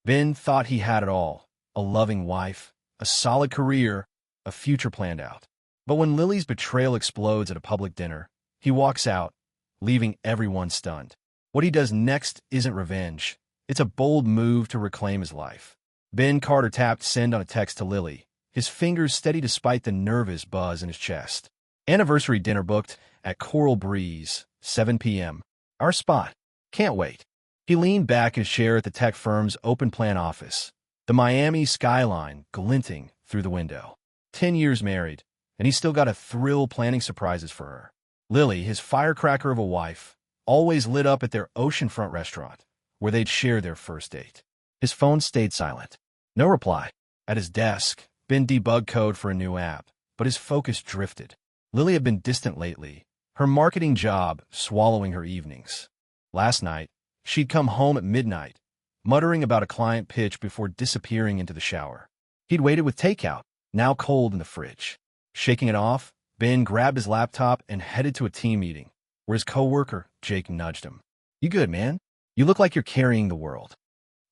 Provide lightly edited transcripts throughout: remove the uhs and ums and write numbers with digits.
Ben thought he had it all: a loving wife, a solid career, a future planned out. But when Lily's betrayal explodes at a public dinner, he walks out, leaving everyone stunned. What he does next isn't revenge. It's a bold move to reclaim his life. Ben Carter tapped send on a text to Lily, his fingers steady despite the nervous buzz in his chest. Anniversary dinner booked at Coral Breeze, 7 p.m. Our spot. Can't wait. He leaned back in his chair at the tech firm's open-plan office, the Miami skyline glinting through the window. 10 years married, and he's still got a thrill planning surprises for her. Lily, his firecracker of a wife, always lit up at their oceanfront restaurant, where they'd share their first date. His phone stayed silent. No reply. At his desk, Ben debugged code for a new app, but his focus drifted. Lily had been distant lately, her marketing job swallowing her evenings. Last night, she'd come home at midnight, muttering about a client pitch before disappearing into the shower. He'd waited with takeout, now cold in the fridge. Shaking it off, Ben grabbed his laptop and headed to a team meeting, where his coworker, Jake, nudged him. "You good, man? You look like you're carrying the world."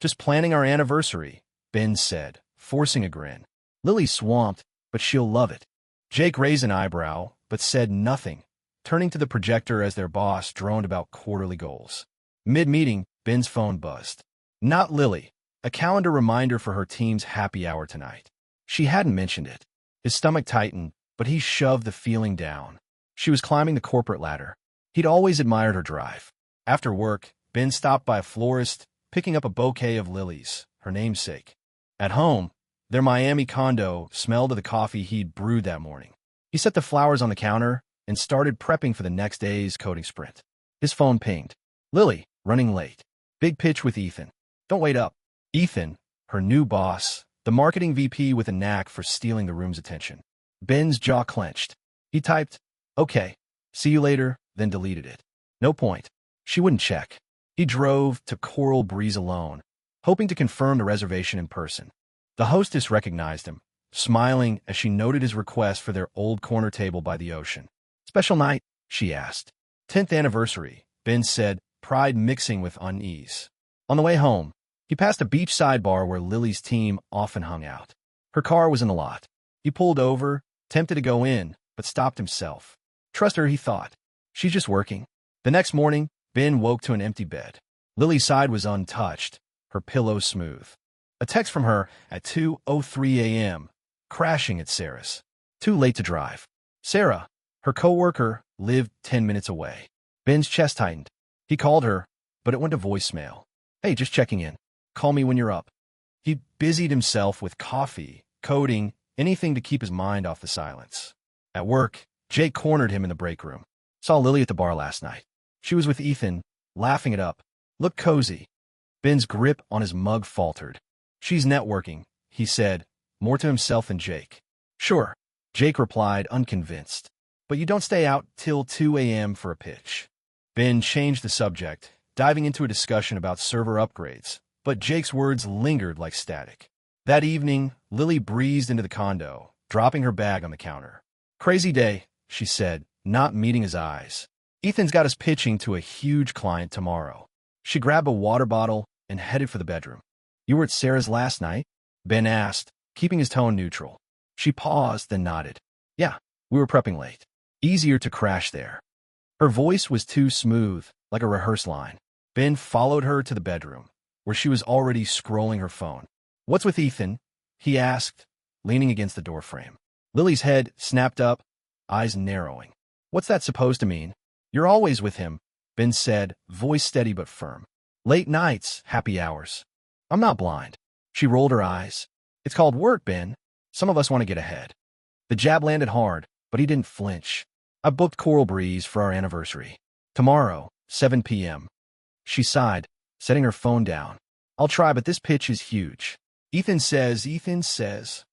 "Just planning our anniversary," Ben said, forcing a grin. "Lily's swamped, but she'll love it." Jake raised an eyebrow, but said nothing, turning to the projector as their boss droned about quarterly goals. Mid-meeting, Ben's phone buzzed. Not Lily. A calendar reminder for her team's happy hour tonight. She hadn't mentioned it. His stomach tightened, but he shoved the feeling down. She was climbing the corporate ladder. He'd always admired her drive. After work, Ben stopped by a florist, picking up a bouquet of lilies, her namesake. At home, their Miami condo smelled of the coffee he'd brewed that morning. He set the flowers on the counter and started prepping for the next day's coding sprint. His phone pinged. "Lily, running late. Big pitch with Ethan. Don't wait up." Ethan, her new boss, the marketing VP with a knack for stealing the room's attention. Ben's jaw clenched. He typed, "Okay, see you later," then deleted it. No point. She wouldn't check. He drove to Coral Breeze alone, hoping to confirm the reservation in person. The hostess recognized him, smiling as she noted his request for their old corner table by the ocean. "Special night?" she asked. "10th anniversary," Ben said, pride mixing with unease. On the way home, he passed a beachside bar where Lily's team often hung out. Her car was in the lot. He pulled over, tempted to go in, but stopped himself. Trust her, he thought. She's just working. The next morning, Ben woke to an empty bed. Lily's side was untouched, her pillow smooth. A text from her at 2:03 a.m., crashing at Sarah's. Too late to drive. Sarah, her coworker, lived 10 minutes away. Ben's chest tightened. He called her, but it went to voicemail. "Hey, just checking in. Call me when you're up." He busied himself with coffee, coding, anything to keep his mind off the silence. At work, Jake cornered him in the break room. "Saw Lily at the bar last night. She was with Ethan, laughing it up. Looked cozy." Ben's grip on his mug faltered. "She's networking," he said, more to himself than Jake. "Sure," Jake replied, unconvinced. "But you don't stay out till 2 a.m. for a pitch." Ben changed the subject, diving into a discussion about server upgrades, but Jake's words lingered like static. That evening, Lily breezed into the condo, dropping her bag on the counter. "Crazy day," she said, not meeting his eyes. "Ethan's got us pitching to a huge client tomorrow." She grabbed a water bottle and headed for the bedroom. "You were at Sarah's last night?" Ben asked, keeping his tone neutral. She paused, then nodded. "Yeah, we were prepping late. Easier to crash there." Her voice was too smooth, like a rehearsed line. Ben followed her to the bedroom, where she was already scrolling her phone. "What's with Ethan?" he asked, leaning against the doorframe. Lily's head snapped up, eyes narrowing. "What's that supposed to mean?" "You're always with him," Ben said, voice steady but firm. "Late nights, happy hours." "I'm not blind." She rolled her eyes. "It's called work, Ben. Some of us want to get ahead." The jab landed hard, but he didn't flinch. "I booked Coral Breeze for our anniversary. Tomorrow, 7 p.m. She sighed, setting her phone down. "I'll try, but this pitch is huge." Ethan says.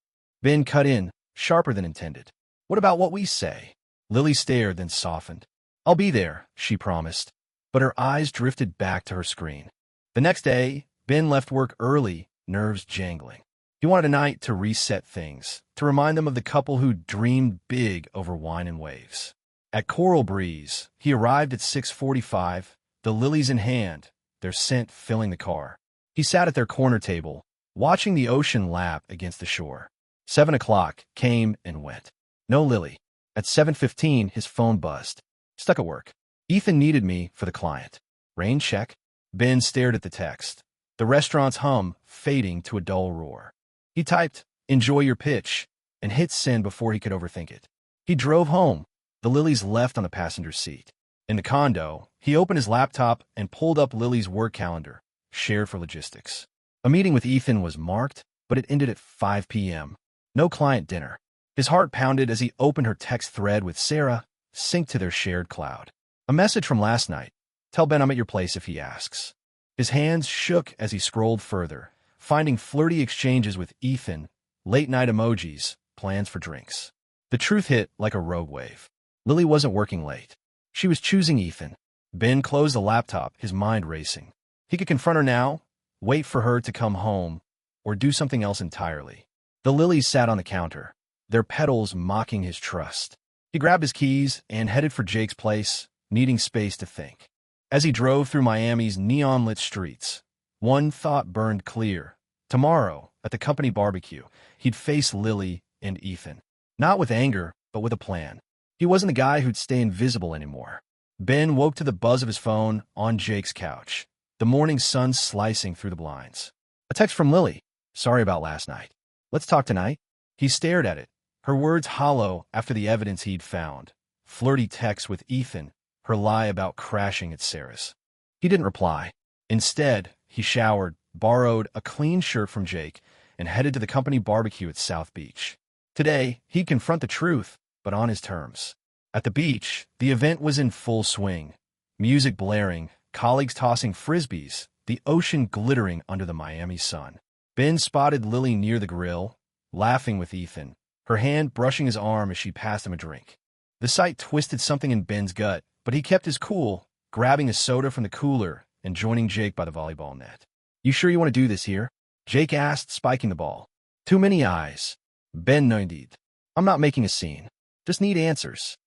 Ben cut in, sharper than intended. "What about what we say?" Lily stared, then softened. "I'll be there," she promised, but her eyes drifted back to her screen. The next day, Ben left work early, nerves jangling. He wanted a night to reset things, to remind them of the couple who dreamed big over wine and waves. At Coral Breeze, he arrived at 6:45, the lilies in hand, their scent filling the car. He sat at their corner table, watching the ocean lap against the shore. 7 o'clock came and went. No Lily. At 7:15, his phone buzzed. Stuck at work. Ethan needed me for the client. Rain check. Ben stared at the text. The restaurant's hum fading to a dull roar. He typed, "Enjoy your pitch," and hit send before he could overthink it. He drove home. The Lilies left on the passenger seat. In the condo, he opened his laptop and pulled up Lily's work calendar, shared for logistics. A meeting with Ethan was marked, but it ended at 5 p.m. No client dinner. His heart pounded as he opened her text thread with Sarah, synced to their shared cloud. A message from last night. Tell Ben I'm at your place if he asks. His hands shook as he scrolled further, finding flirty exchanges with Ethan, late-night emojis, plans for drinks. The truth hit like a rogue wave. Lily wasn't working late. She was choosing Ethan. Ben closed the laptop, his mind racing. He could confront her now, wait for her to come home, or do something else entirely. The Lilies sat on the counter, their petals mocking his trust. He grabbed his keys and headed for Jake's place, needing space to think. As he drove through Miami's neon-lit streets, one thought burned clear. Tomorrow, at the company barbecue, he'd face Lily and Ethan. Not with anger, but with a plan. He wasn't the guy who'd stay invisible anymore. Ben woke to the buzz of his phone on Jake's couch, the morning sun slicing through the blinds. A text from Lily. Sorry about last night. Let's talk tonight. He stared at it, her words hollow after the evidence he'd found. Flirty texts with Ethan, her lie about crashing at Sarah's. He didn't reply. Instead, he showered, borrowed a clean shirt from Jake, and headed to the company barbecue at South Beach. Today, he'd confront the truth, but on his terms. At the beach, the event was in full swing. Music blaring, colleagues tossing frisbees, the ocean glittering under the Miami sun. Ben spotted Lily near the grill, laughing with Ethan, her hand brushing his arm as she passed him a drink. The sight twisted something in Ben's gut, but he kept his cool, grabbing a soda from the cooler and joining Jake by the volleyball net. You sure you want to do this here? Jake asked, spiking the ball. Too many eyes. Ben nodded. I'm not making a scene. Just need answers.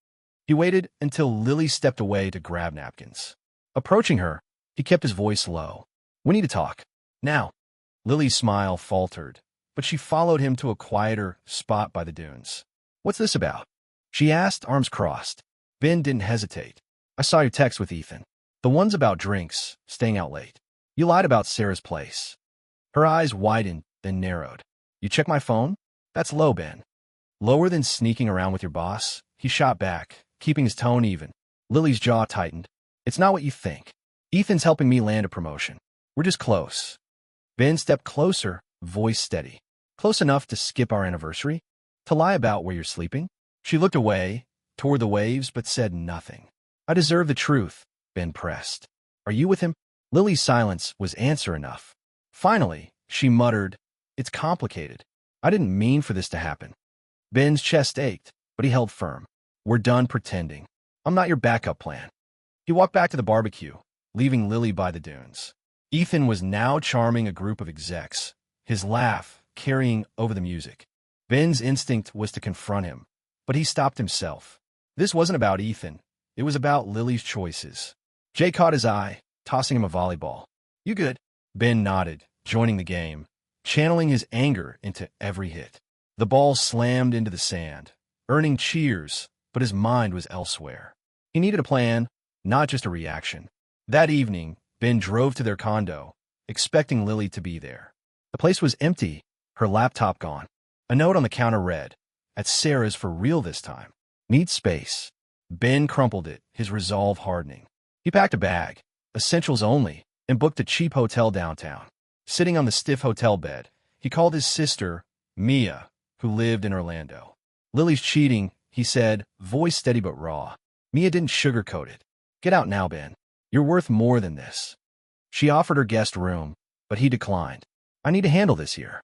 He waited until Lily stepped away to grab napkins. Approaching her, he kept his voice low. We need to talk. Now. Lily's smile faltered, but she followed him to a quieter spot by the dunes. What's this about? She asked, arms crossed. Ben didn't hesitate. I saw your text with Ethan. The one's about drinks, staying out late. You lied about Sarah's place. Her eyes widened, then narrowed. You check my phone? That's low, Ben. Lower than sneaking around with your boss? He shot back, keeping his tone even. Lily's jaw tightened. It's not what you think. Ethan's helping me land a promotion. We're just close. Ben stepped closer, voice steady. Close enough to skip our anniversary? To lie about where you're sleeping? She looked away, toward the waves, but said nothing. I deserve the truth, Ben pressed. Are you with him? Lily's silence was answer enough. Finally, she muttered, It's complicated. I didn't mean for this to happen. Ben's chest ached, but he held firm. We're done pretending. I'm not your backup plan. He walked back to the barbecue, leaving Lily by the dunes. Ethan was now charming a group of execs, his laugh carrying over the music. Ben's instinct was to confront him, but he stopped himself. This wasn't about Ethan. It was about Lily's choices. Jay caught his eye, tossing him a volleyball. You good? Ben nodded, joining the game, channeling his anger into every hit. The ball slammed into the sand, earning cheers, but his mind was elsewhere. He needed a plan, not just a reaction. That evening, Ben drove to their condo, expecting Lily to be there. The place was empty, her laptop gone. A note on the counter read, At Sarah's for real this time. Need space. Ben crumpled it, his resolve hardening. He packed a bag, essentials only, and booked a cheap hotel downtown. Sitting on the stiff hotel bed, he called his sister, Mia, who lived in Orlando. Lily's cheating, he said, voice steady but raw. Mia didn't sugarcoat it. Get out now, Ben. You're worth more than this. She offered her guest room, but he declined. I need to handle this here.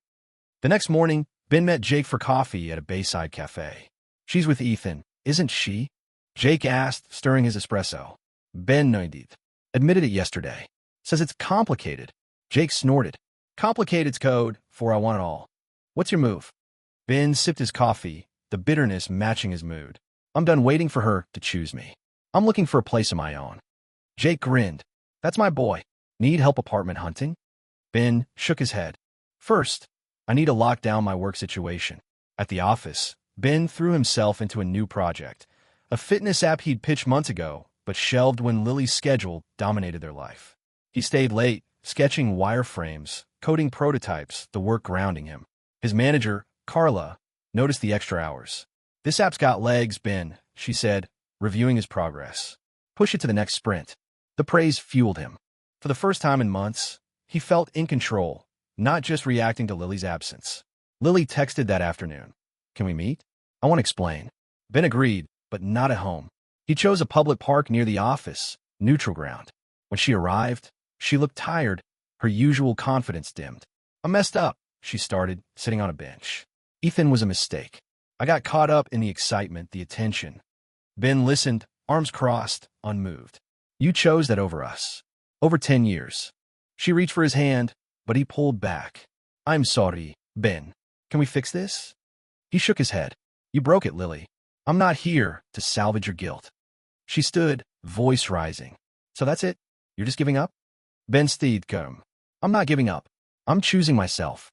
The next morning, Ben met Jake for coffee at a Bayside cafe. She's with Ethan, isn't she? Jake asked, stirring his espresso. Ben nodded. Admitted it yesterday. Says it's complicated. Jake snorted. Complicated's code for I want it all. What's your move? Ben sipped his coffee, the bitterness matching his mood. I'm done waiting for her to choose me. I'm looking for a place of my own. Jake grinned. That's my boy. Need help apartment hunting? Ben shook his head. First, I need to lock down my work situation. At the office, Ben threw himself into a new project, a fitness app he'd pitched months ago, but shelved when Lily's schedule dominated their life. He stayed late, sketching wireframes, coding prototypes, the work grounding him. His manager, Carla, noticed the extra hours. "This app's got legs, Ben," she said, reviewing his progress. "Push it to the next sprint." The praise fueled him. For the first time in months, he felt in control, not just reacting to Lily's absence. Lily texted that afternoon. "Can we meet? I want to explain." Ben agreed, but not at home. He chose a public park near the office, neutral ground. When she arrived, she looked tired, her usual confidence dimmed. "I messed up," she started, sitting on a bench. "Ethan was a mistake. I got caught up in the excitement, the attention." Ben listened, arms crossed, unmoved. "You chose that over us. Over 10 years. She reached for his hand, but he pulled back. "I'm sorry, Ben. Can we fix this?" He shook his head. "You broke it, Lily. I'm not here to salvage your guilt." She stood, voice rising. "So that's it? You're just giving up?" Ben steed calm. "I'm not giving up. I'm choosing myself."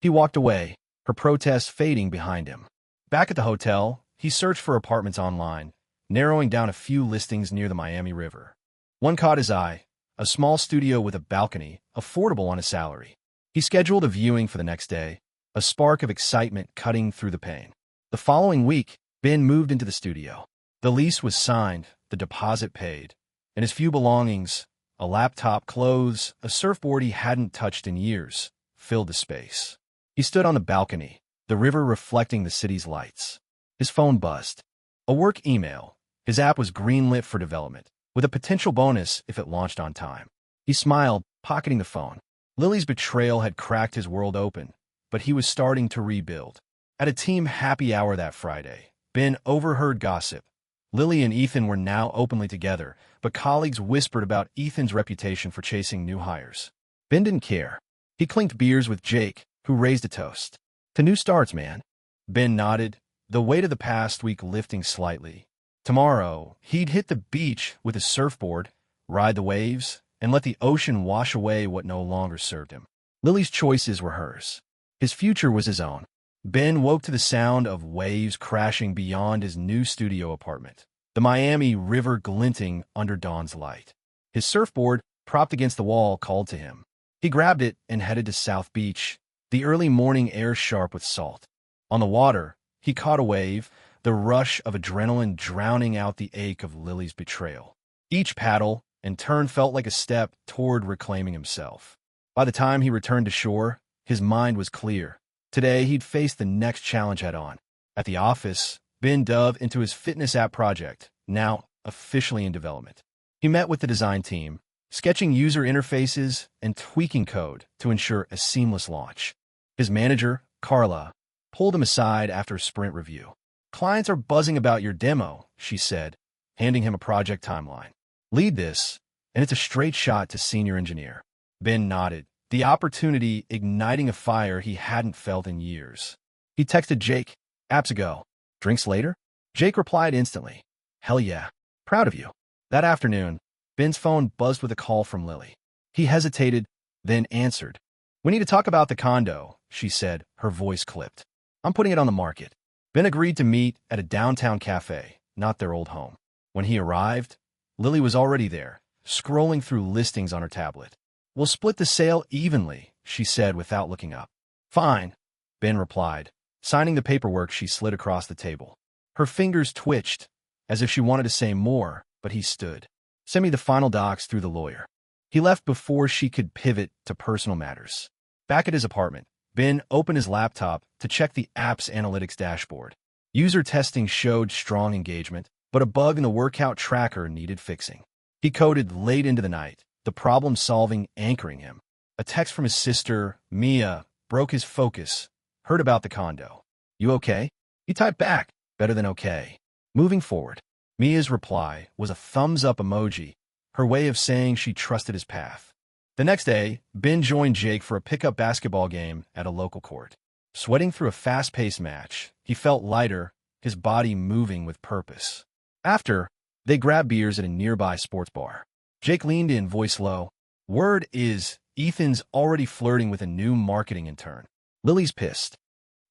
He walked away, her protest fading behind him. Back at the hotel, he searched for apartments online, narrowing down a few listings near the Miami River. One caught his eye, a small studio with a balcony, affordable on a salary. He scheduled a viewing for the next day, a spark of excitement cutting through the pain. The following week, Ben moved into the studio. The lease was signed, the deposit paid, and his few belongings, a laptop, clothes, a surfboard he hadn't touched in years, filled the space. He stood on the balcony, the river reflecting the city's lights. His phone buzzed. A work email. His app was greenlit for development, with a potential bonus if it launched on time. He smiled, pocketing the phone. Lily's betrayal had cracked his world open, but he was starting to rebuild. At a team happy hour that Friday, Ben overheard gossip. Lily and Ethan were now openly together, but colleagues whispered about Ethan's reputation for chasing new hires. Ben didn't care. He clinked beers with Jake, who raised a toast. "To new starts, man." Ben nodded, the weight of the past week lifting slightly. Tomorrow, he'd hit the beach with his surfboard, ride the waves, and let the ocean wash away what no longer served him. Lily's choices were hers. His future was his own. Ben woke to the sound of waves crashing beyond his new studio apartment, the Miami River glinting under dawn's light. His surfboard, propped against the wall, called to him. He grabbed it and headed to South Beach, the early morning air sharp with salt. On the water, he caught a wave, the rush of adrenaline drowning out the ache of Lily's betrayal. Each paddle and turn felt like a step toward reclaiming himself. By the time he returned to shore, his mind was clear. Today, he'd face the next challenge head-on. At the office, Ben dove into his fitness app project, now officially in development. He met with the design team, sketching user interfaces and tweaking code to ensure a seamless launch. His manager, Carla, pulled him aside after a sprint review. "Clients are buzzing about your demo," she said, handing him a project timeline. "Lead this, and it's a straight shot to senior engineer." Ben nodded, the opportunity igniting a fire he hadn't felt in years. He texted Jake, "Apps a go. Drinks later?" Jake replied instantly, "Hell yeah. Proud of you." That afternoon, Ben's phone buzzed with a call from Lily. He hesitated, then answered. "We need to talk about the condo," she said, her voice clipped. "I'm putting it on the market." Ben agreed to meet at a downtown cafe, not their old home. When he arrived, Lily was already there, scrolling through listings on her tablet. "We'll split the sale evenly," she said without looking up. "Fine," Ben replied. Signing the paperwork, she slid across the table. Her fingers twitched, as if she wanted to say more, but he stood. "Send me the final docs through the lawyer." He left before she could pivot to personal matters. Back at his apartment, Ben opened his laptop to check the app's analytics dashboard. User testing showed strong engagement, but a bug in the workout tracker needed fixing. He coded late into the night, the problem-solving anchoring him. A text from his sister, Mia, broke his focus. "Heard about the condo. You okay?" He typed back, "Better than okay. Moving forward." Mia's reply was a thumbs-up emoji, her way of saying she trusted his path. The next day, Ben joined Jake for a pickup basketball game at a local court. Sweating through a fast-paced match, he felt lighter, his body moving with purpose. After, they grabbed beers at a nearby sports bar. Jake leaned in, voice low. "Word is, Ethan's already flirting with a new marketing intern. Lily's pissed.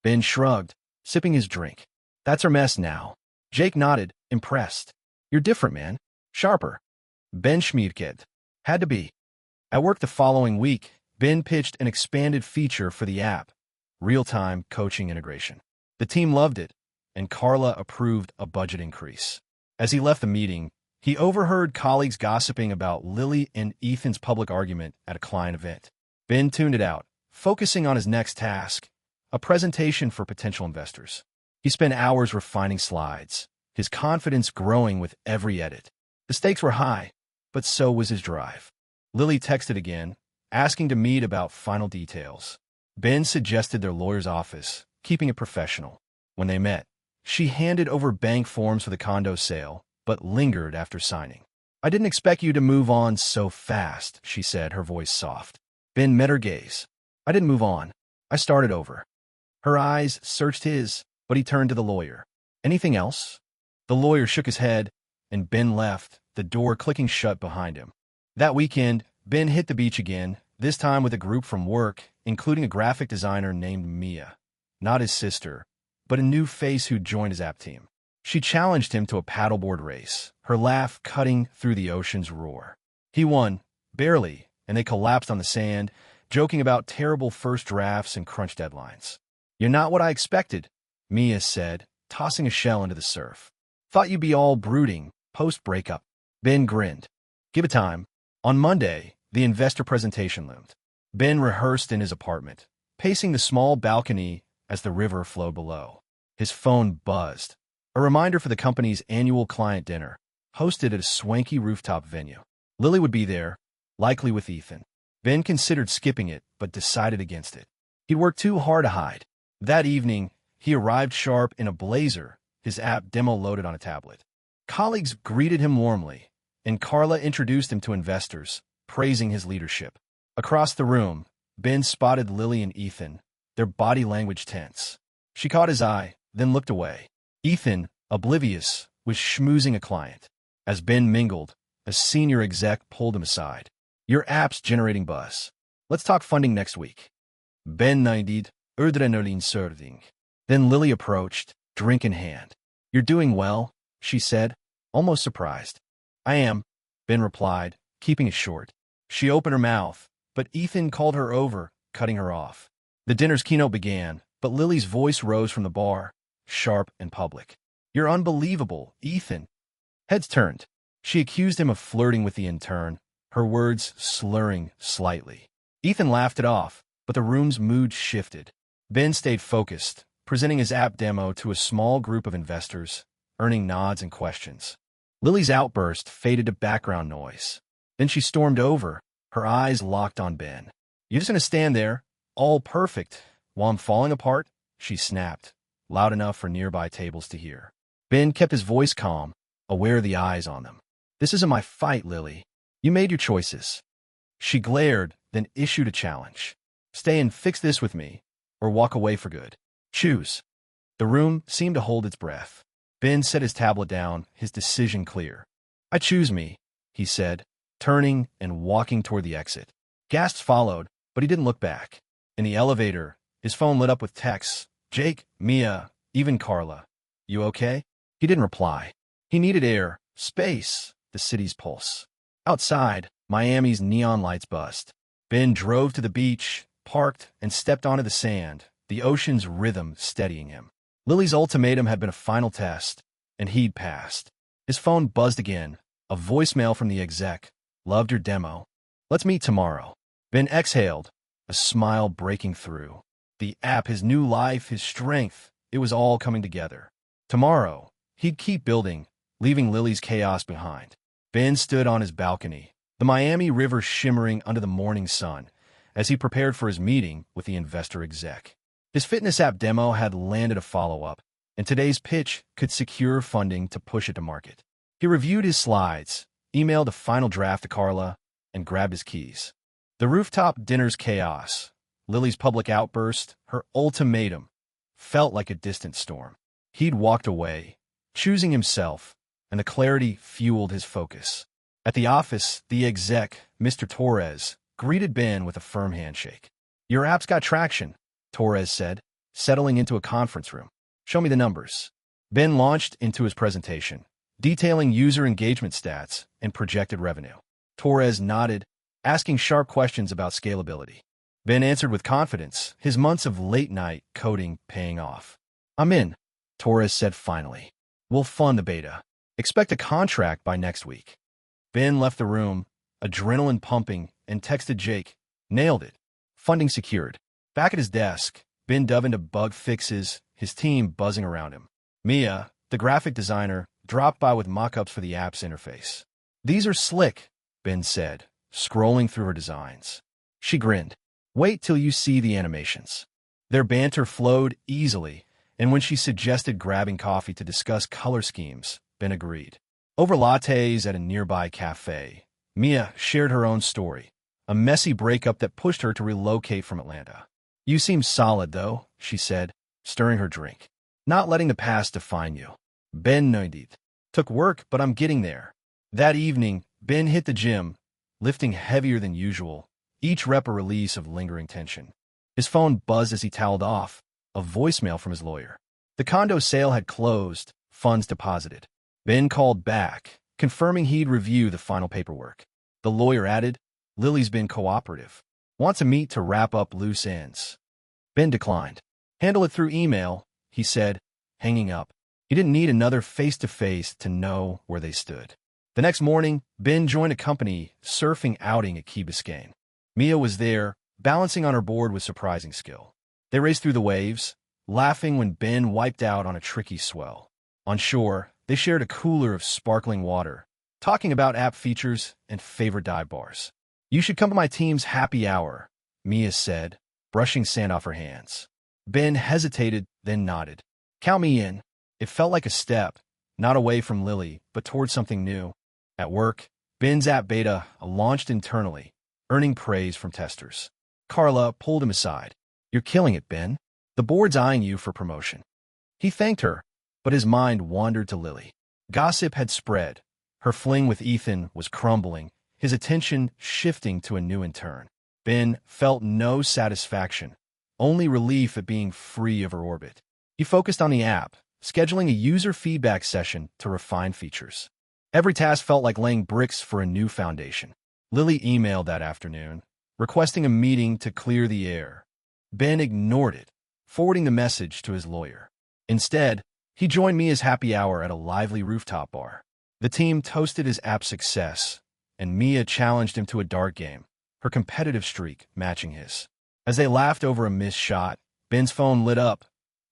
Ben shrugged, sipping his drink. That's her mess now. Jake nodded, impressed. You're different, man. Sharper. Ben schmiedked. Had to be. At work the following week, Ben pitched an expanded feature for the app, real-time coaching integration. The team loved it, and Carla approved a budget increase. As he left the meeting, he overheard colleagues gossiping about Lily and Ethan's public argument at a client event. Ben tuned it out, focusing on his next task, a presentation for potential investors. He spent hours refining slides, his confidence growing with every edit. The stakes were high, but so was his drive. Lily texted again, asking to meet about final details. Ben suggested their lawyer's office, keeping it professional. When they met, she handed over bank forms for the condo sale, but lingered after signing. I didn't expect you to move on so fast, she said, her voice soft. Ben met her gaze. I didn't move on. I started over. Her eyes searched his, but he turned to the lawyer. Anything else? The lawyer shook his head, and Ben left, the door clicking shut behind him. That weekend, Ben hit the beach again, this time with a group from work, including a graphic designer named Mia. Not his sister, but a new face who'd joined his app team. She challenged him to a paddleboard race, her laugh cutting through the ocean's roar. He won, barely, and they collapsed on the sand, joking about terrible first drafts and crunch deadlines. You're not what I expected, Mia said, tossing a shell into the surf. Thought you'd be all brooding, post-breakup. Ben grinned. Give it time. On Monday, the investor presentation loomed. Ben rehearsed in his apartment, pacing the small balcony as the river flowed below. His phone buzzed. A reminder for the company's annual client dinner, hosted at a swanky rooftop venue. Lily would be there, likely with Ethan. Ben considered skipping it, but decided against it. He'd worked too hard to hide. That evening, he arrived sharp in a blazer, his app demo loaded on a tablet. Colleagues greeted him warmly, and Carla introduced him to investors, praising his leadership. Across the room, Ben spotted Lily and Ethan, their body language tense. She caught his eye, then looked away. Ethan, oblivious, was schmoozing a client. As Ben mingled, a senior exec pulled him aside. Your app's generating buzz. Let's talk funding next week. Ben nodded, adrenaline-surging. Then Lily approached, drink in hand. You're doing well, she said, almost surprised. I am, Ben replied, keeping it short. She opened her mouth, but Ethan called her over, cutting her off. The dinner's keynote began, but Lily's voice rose from the bar, sharp and public. You're unbelievable, Ethan. Heads turned. She accused him of flirting with the intern, her words slurring slightly. Ethan laughed it off, but the room's mood shifted. Ben stayed focused, presenting his app demo to a small group of investors, earning nods and questions. Lily's outburst faded to background noise. Then she stormed over, her eyes locked on Ben. You're just going to stand there, all perfect, while I'm falling apart? She snapped, loud enough for nearby tables to hear. Ben kept his voice calm, aware of the eyes on them. This isn't my fight, Lily. You made your choices. She glared, then issued a challenge. Stay and fix this with me, or walk away for good. Choose. The room seemed to hold its breath. Ben set his tablet down, his decision clear. I choose me, he said, turning and walking toward the exit. Gasps followed, but he didn't look back. In the elevator, his phone lit up with texts. Jake, Mia, even Carla. You okay? He didn't reply. He needed air, space, the city's pulse. Outside, Miami's neon lights buzzed. Ben drove to the beach, parked, and stepped onto the sand, the ocean's rhythm steadying him. Lily's ultimatum had been a final test, and he'd passed. His phone buzzed again, a voicemail from the exec. Loved your demo. Let's meet tomorrow. Ben exhaled, a smile breaking through. The app, his new life, his strength, it was all coming together. Tomorrow, he'd keep building, leaving Lily's chaos behind. Ben stood on his balcony, the Miami River shimmering under the morning sun, as he prepared for his meeting with the investor exec. His fitness app demo had landed a follow-up, and today's pitch could secure funding to push it to market. He reviewed his slides, emailed a final draft to Carla, and grabbed his keys. The rooftop dinner's chaos, Lily's public outburst, her ultimatum, felt like a distant storm. He'd walked away, choosing himself, and the clarity fueled his focus. At the office, the exec, Mr. Torres, greeted Ben with a firm handshake. "Your app's got traction," Torres said, settling into a conference room. "Show me the numbers." Ben launched into his presentation, detailing user engagement stats and projected revenue. Torres nodded, asking sharp questions about scalability. Ben answered with confidence, his months of late-night coding paying off. "I'm in," Torres said finally. "We'll fund the beta. Expect a contract by next week." Ben left the room, adrenaline pumping, and texted Jake, "Nailed it. Funding secured." Back at his desk, Ben dove into bug fixes, his team buzzing around him. Mia, the graphic designer, dropped by with mock-ups for the app's interface. "These are slick," Ben said, scrolling through her designs. She grinned. "Wait till you see the animations." Their banter flowed easily, and when she suggested grabbing coffee to discuss color schemes, Ben agreed. Over lattes at a nearby cafe, Mia shared her own story, a messy breakup that pushed her to relocate from Atlanta. "You seem solid, though," she said, stirring her drink. "Not letting the past define you." Ben nodded. "Took work, but I'm getting there." That evening, Ben hit the gym, lifting heavier than usual, each rep a release of lingering tension. His phone buzzed as he toweled off, a voicemail from his lawyer. The condo sale had closed, funds deposited. Ben called back, confirming he'd review the final paperwork. The lawyer added, "Lily's been cooperative. Want to meet to wrap up loose ends." Ben declined. "Handle it through email," he said, hanging up. He didn't need another face-to-face to know where they stood. The next morning, Ben joined a company surfing outing at Key Biscayne. Mia was there, balancing on her board with surprising skill. They raced through the waves, laughing when Ben wiped out on a tricky swell. On shore, they shared a cooler of sparkling water, talking about app features and favorite dive bars. "You should come to my team's happy hour," Mia said, brushing sand off her hands. Ben hesitated, then nodded. "Count me in." It felt like a step, not away from Lily, but towards something new. At work, Ben's app beta launched internally, earning praise from testers. Carla pulled him aside. "You're killing it, Ben. The board's eyeing you for promotion." He thanked her, but his mind wandered to Lily. Gossip had spread. Her fling with Ethan was crumbling, his attention shifting to a new intern. Ben felt no satisfaction, only relief at being free of her orbit. He focused on the app, scheduling a user feedback session to refine features. Every task felt like laying bricks for a new foundation. Lily emailed that afternoon, requesting a meeting to clear the air. Ben ignored it, forwarding the message to his lawyer. Instead, he joined Mia's happy hour at a lively rooftop bar. The team toasted his app success, and Mia challenged him to a dart game, her competitive streak matching his. As they laughed over a missed shot, Ben's phone lit up.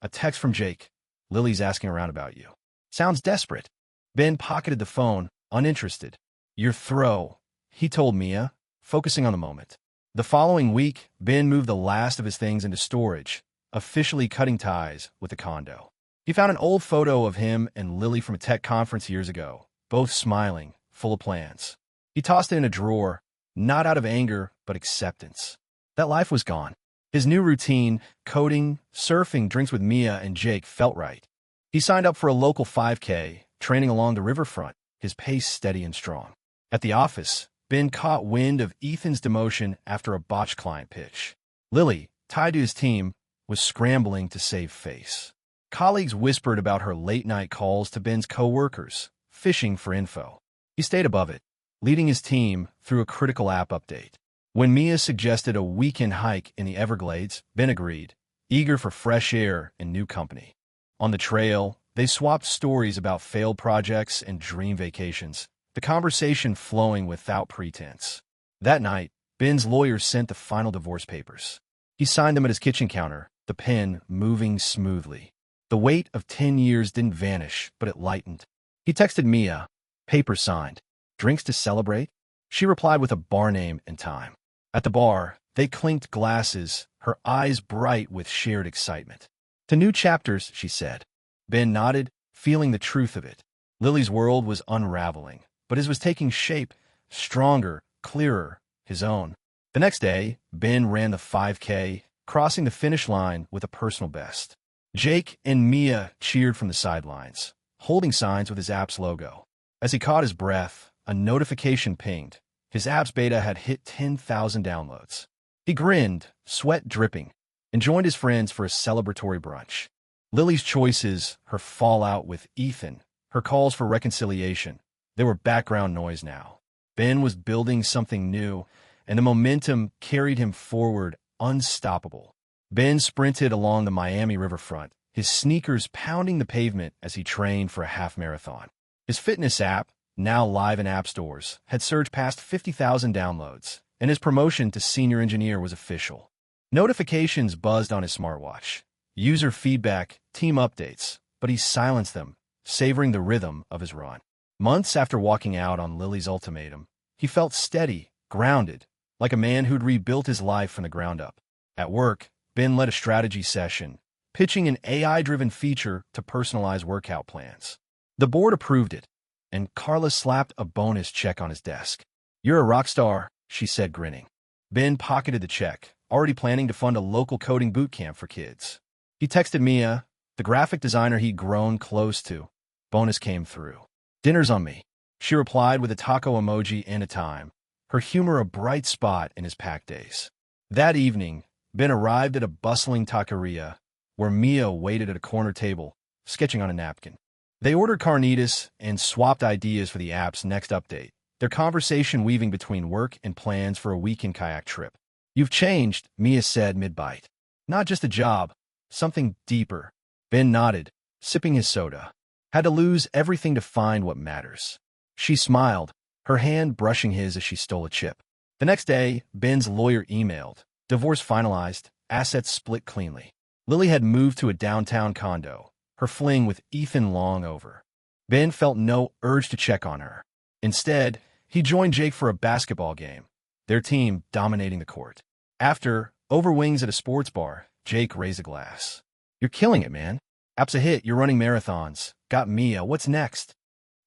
A text from Jake. "Lily's asking around about you. Sounds desperate." Ben pocketed the phone, uninterested. "Your throw," he told Mia, focusing on the moment. The following week, Ben moved the last of his things into storage, officially cutting ties with the condo. He found an old photo of him and Lily from a tech conference years ago, both smiling, full of plans. He tossed it in a drawer, not out of anger, but acceptance. That life was gone. His new routine, coding, surfing, drinks with Mia and Jake, felt right. He signed up for a local 5K, training along the riverfront, his pace steady and strong. At the office, Ben caught wind of Ethan's demotion after a botched client pitch. Lily, tied to his team, was scrambling to save face. Colleagues whispered about her late-night calls to Ben's co-workers, fishing for info. He stayed above it, leading his team through a critical app update. When Mia suggested a weekend hike in the Everglades, Ben agreed, eager for fresh air and new company. On the trail, they swapped stories about failed projects and dream vacations, the conversation flowing without pretense. That night, Ben's lawyer sent the final divorce papers. He signed them at his kitchen counter, the pen moving smoothly. The weight of 10 years didn't vanish, but it lightened. He texted Mia, "Paper signed. Drinks to celebrate?" She replied with a bar name and time. At the bar, they clinked glasses, her eyes bright with shared excitement. "To new chapters," she said. Ben nodded, feeling the truth of it. Lily's world was unraveling, but his was taking shape, stronger, clearer, his own. The next day, Ben ran the 5K, crossing the finish line with a personal best. Jake and Mia cheered from the sidelines, holding signs with his app's logo. As he caught his breath, a notification pinged. His app's beta had hit 10,000 downloads. He grinned, sweat dripping, and joined his friends for a celebratory brunch. Lily's choices, her fallout with Ethan, her calls for reconciliation, they were background noise now. Ben was building something new, and the momentum carried him forward, unstoppable. Ben sprinted along the Miami riverfront, his sneakers pounding the pavement as he trained for a half marathon. His fitness app, now live in app stores, had surged past 50,000 downloads, and his promotion to senior engineer was official. Notifications buzzed on his smartwatch. User feedback, team updates, but he silenced them, savoring the rhythm of his run. Months after walking out on Lily's ultimatum, he felt steady, grounded, like a man who'd rebuilt his life from the ground up. At work, Ben led a strategy session, pitching an AI-driven feature to personalize workout plans. The board approved it, and Carla slapped a bonus check on his desk. "You're a rock star," she said, grinning. Ben pocketed the check, already planning to fund a local coding boot camp for kids. He texted Mia, the graphic designer he'd grown close to. Bonus came through. "Dinner's on me," she replied with a taco emoji and a time, her humor a bright spot in his packed days. That evening, Ben arrived at a bustling taqueria, where Mia waited at a corner table, sketching on a napkin. They ordered carnitas and swapped ideas for the app's next update, their conversation weaving between work and plans for a weekend kayak trip. "You've changed," Mia said mid-bite. "Not just a job, something deeper." Ben nodded, sipping his soda. "Had to lose everything to find what matters." She smiled, her hand brushing his as she stole a chip. The next day, Ben's lawyer emailed. Divorce finalized, assets split cleanly. Lily had moved to a downtown condo, her fling with Ethan long over. Ben felt no urge to check on her. Instead, he joined Jake for a basketball game, their team dominating the court. After, over wings at a sports bar, Jake raised a glass. "You're killing it, man. App's a hit, you're running marathons. Got Mia, what's next?"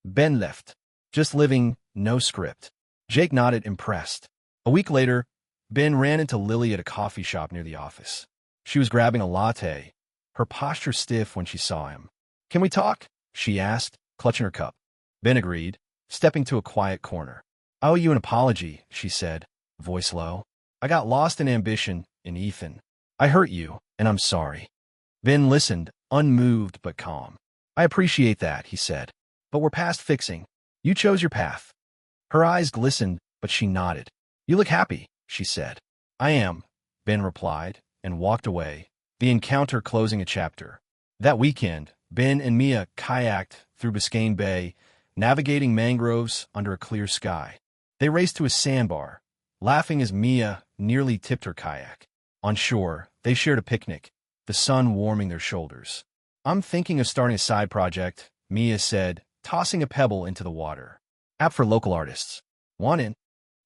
Ben left. "Just living, no script." Jake nodded, impressed. A week later, Ben ran into Lily at a coffee shop near the office. She was grabbing a latte, her posture stiff when she saw him. "Can we talk?" she asked, clutching her cup. Ben agreed, stepping to a quiet corner. "I owe you an apology," she said, voice low. "I got lost in ambition, in Ethan. I hurt you, and I'm sorry." Ben listened, unmoved but calm. "I appreciate that," he said. "But we're past fixing. You chose your path." Her eyes glistened, but she nodded. "You look happy," she said. "I am," Ben replied, and walked away, the encounter closing a chapter. That weekend, Ben and Mia kayaked through Biscayne Bay, navigating mangroves under a clear sky. They raced to a sandbar, laughing as Mia nearly tipped her kayak. On shore, they shared a picnic, the sun warming their shoulders. "I'm thinking of starting a side project," Mia said, tossing a pebble into the water. "App for local artists. Want in?"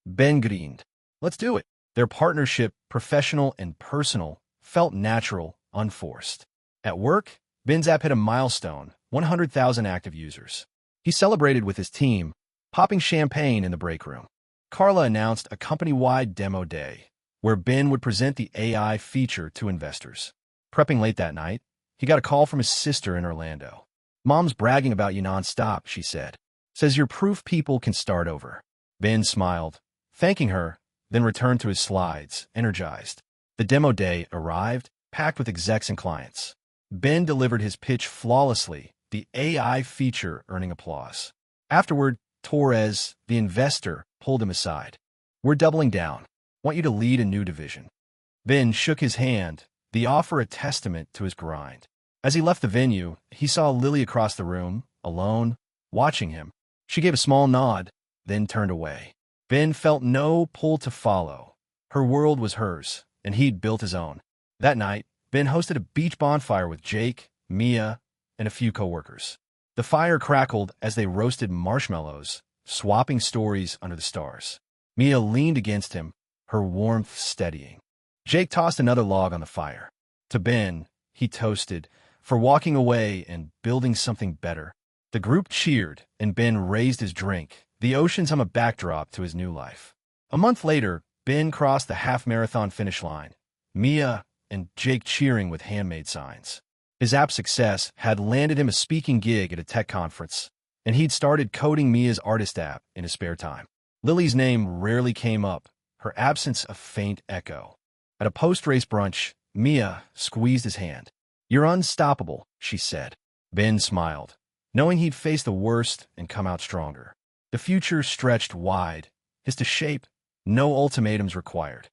Ben grinned. "Let's do it." Their partnership, professional and personal, felt natural, unforced. At work, Ben's app hit a milestone, 100,000 active users. He celebrated with his team, popping champagne in the break room. Carla announced a company-wide demo day, where Ben would present the AI feature to investors. Prepping late that night, he got a call from his sister in Orlando. "Mom's bragging about you nonstop," she said. "Says you're proof people can start over." Ben smiled, thanking her, then returned to his slides, energized. The demo day arrived, packed with execs and clients. Ben delivered his pitch flawlessly, the AI feature earning applause. Afterward, Torres, the investor, pulled him aside. "We're doubling down. Want you to lead a new division." Ben shook his hand, the offer a testament to his grind. As he left the venue, he saw Lily across the room, alone, watching him. She gave a small nod, then turned away. Ben felt no pull to follow. Her world was hers, and he'd built his own. That night, Ben hosted a beach bonfire with Jake, Mia, and a few coworkers. The fire crackled as they roasted marshmallows, swapping stories under the stars. Mia leaned against him, her warmth steadying. Jake tossed another log on the fire. To Ben, he toasted, for walking away and building something better. The group cheered, and Ben raised his drink, the oceans a backdrop to his new life. A month later, Ben crossed the half-marathon finish line, Mia and Jake cheering with handmade signs. His app success had landed him a speaking gig at a tech conference, and he'd started coding Mia's artist app in his spare time. Lily's name rarely came up, her absence a faint echo. At a post-race brunch, Mia squeezed his hand. "You're unstoppable," she said. Ben smiled, knowing he'd face the worst and come out stronger. The future stretched wide, his to shape, no ultimatums required.